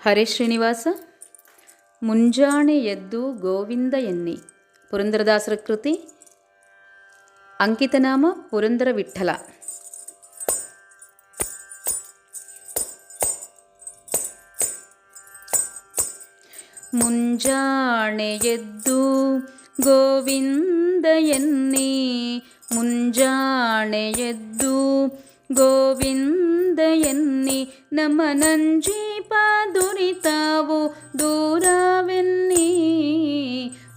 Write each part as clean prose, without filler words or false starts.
ಹರೇ ಶ್ರೀನಿವಾಸ. ಮುಂಜಾನೆ ಎದ್ದು ಗೋವಿಂದ ಎನ್ನಿ. ಪುರಂದರದಾಸರ ಕೃತಿ. ಅಂಕಿತನಾಮ ಪುರಂದರ ವಿಠ್ಠಲ. ಮುಂಜಾನೆ ಎದ್ದು ಗೋವಿಂದ ಎನ್ನಿ, ಮುಂಜಾನೆ ಎದ್ದು ಗೋವಿಂದ ಎನ್ನಿ, ನಮ್ಮ ನಂಜೀಪ ದುರಿತಾವು ದೂರವೆನ್ನಿ.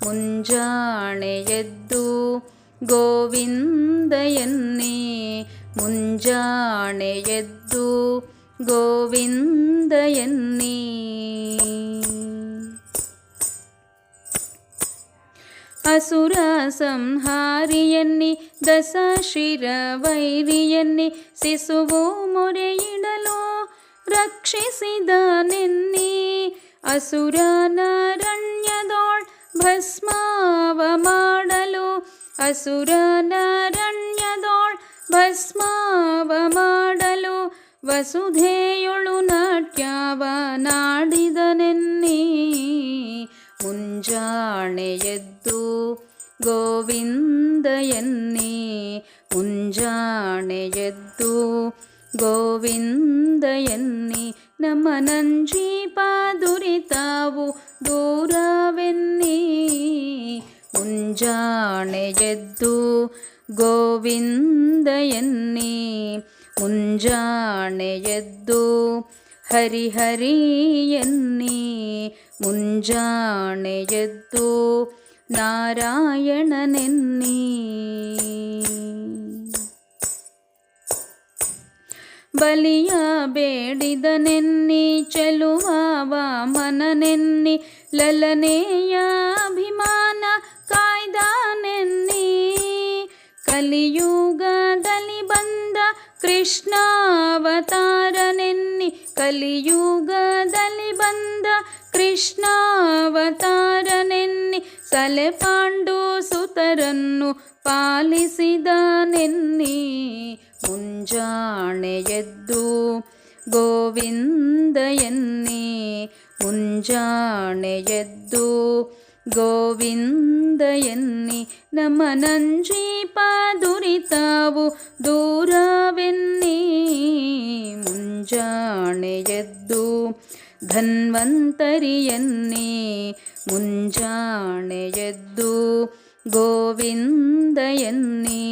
ಮುಂಜಾನೆ ಎದ್ದು ಗೋವಿಂದ ಎನ್ನಿ, ಮುಂಜಾನೆ ಎದ್ದು ಗೋವಿಂದ ಎನ್ನಿ. ಅಸುರ ಸಂಹಾರಿಯನ್ನಿ, ದಶಶಿರ ವೈರಿಯನ್ನಿ, ಶಿಶುವು ಮೊರೆಯಿಡಲು ರಕ್ಷಿಸಿದನೆನ್ನಿ. ಅಸುರನಾರಣ್ಯದೋಳ್ ಭಸ್ಮಾವ ಮಾಡಲು, ಅಸುರನಾರಣ್ಯದೋಳ್ ಭಸ್ಮಾವ ಮಾಡಲು, ವಸುಧೆಯೊಳು ನಾಟ್ಯವ ನಾಡಿದನೆನ್ನಿ. ಮುಂಜಾನೆ ಎದ್ದು ಗೋವಿಂದ ಎನ್ನಿ, ಮುಂಜಾನೆ ಎದ್ದು ಗೋವಿಂದ ಎನ್ನಿ, ನಮ್ಮ ನಂಜೀಪ ದುರಿತಾವು ದೂರವೆನ್ನಿ. ಮುಂಜಾನೆ ಎದ್ದು ಗೋವಿಂದ ಎನ್ನಿ, ಮುಂಜಾನೆ ಎದ್ದು ಹರಿಹರಿ ಎನ್ನಿ, ಮುಂಜಾನೆ ಎದ್ದು ನಾರಾಯಣನೆನ್ನಿ. ಬಲಿಯ ಬೇಡಿದನೆನ್ನಿ, ಚೆಲುವ ವಾಮನನೆನ್ನಿ, ಲಲನೆಯ ಅಭಿಮಾನ ಕಾಯ್ದನೆನ್ನಿ. ಕಲಿಯುಗದಲ್ಲಿ ಬಂದ ಕೃಷ್ಣಾವತಾರನೆನ್ನಿ, ಕಲಿಯುಗದಲ್ಲಿ ಬಂದ ಕೃಷ್ಣಾವತಾರನೆನ್ನಿ, ಸಲೆ ಪಾಂಡು ಸುತರನ್ನು ಪಾಲಿಸಿದನೆನ್ನಿ. ಮುಂಜಾನೆ ಎದ್ದು ಗೋವಿಂದ ಎನ್ನಿ, ಮುಂಜಾನೆ ಎದ್ದು ಗೋವಿಂದ ಎನ್ನಿ, ನಮ್ಮ ನಂಜೀಪ ದುರಿತಾವು ದೂರವೆನ್ನಿ. ಮುಂಜಾನೆ ಎದ್ದು ಧನ್ವಂತರಿ ಎನ್ನಿ, ಮುಂಜಾನೆ ಎದ್ದು ಗೋವಿಂದ ಎನ್ನಿ.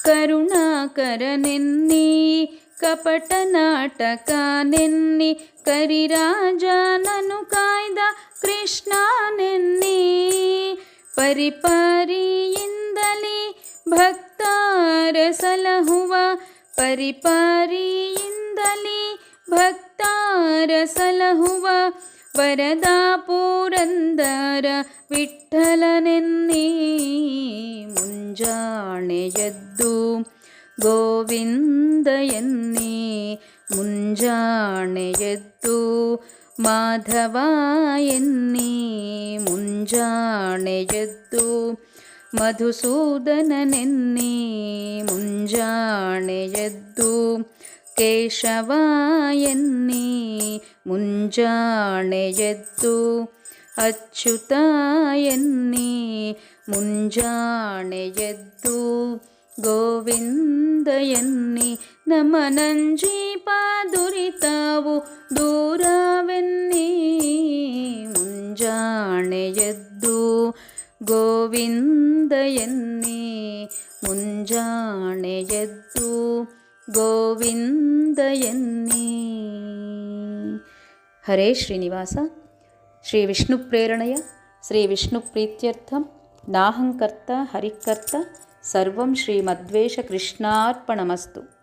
ಕರುಣಾಕರನೆನ್ನಿ, ಕಪಟ ನಾಟಕನೆನ್ನಿ, ಕರಿರಾಜನನು ಕಾಯ್ದ ಕೃಷ್ಣನೆನ್ನಿ. ಪರಿಪರಿಯಿಂದಲೇ ಭಕ್ತರ ಸಲಹುವ, ಪರಿಪರಿಯಿಂದಲೇ ಭಕ್ತರ ಸಲಹುವ, ವರದ ಪುರಂದರ ವಿಠ್ಠಲನೆನ್ನಿ. ಮುಂಜಾನೆ ಎದ್ದು ಗೋವಿಂದ ಎನ್ನಿ, ಮುಂಜಾನೆ ಎದ್ದು ಮಾಧವ ಎನ್ನಿ, ಮುಂಜಾನೆ ಎದ್ದು ಮಧುಸೂದನನೆನ್ನಿ, ಮುಂಜಾನೆ ಎದ್ದು ಕೇಶವ ಎನ್ನಿ, ಮುಂಜಾನೆ ಎದ್ದು ಅಚ್ಯುತ ಎನ್ನಿ, ಮುಂಜಾನೆ ಎದ್ದು ಗೋವಿಂದ ಎನ್ನಿ, ನಮ್ಮ ನಂಜೀಪ ದುರಿತಾವು ದೂರವೆನ್ನಿ. ಮುಂಜಾನೆ ಎದ್ದು ಗೋವಿಂದ ಎನ್ನಿ, ಮುಂಜಾನೆ ಎದ್ದು ಗೋವಿಂದ ಎನ್ನಿ. ಹರೇ ಶ್ರೀನಿವಾಸ. ಶ್ರೀ ವಿಷ್ಣು ಪ್ರೇರಣೆಯ ಶ್ರೀ ವಿಷ್ಣು ಪ್ರೀತ್ಯರ್ಥಂ ನಾಹಂಕರ್ತ ಹರಿಕರ್ತ ಸರ್ವಂ ಶ್ರೀ ಮಧ್ವೇಶ ಕೃಷ್ಣಾರ್ಪಣಮಸ್ತು.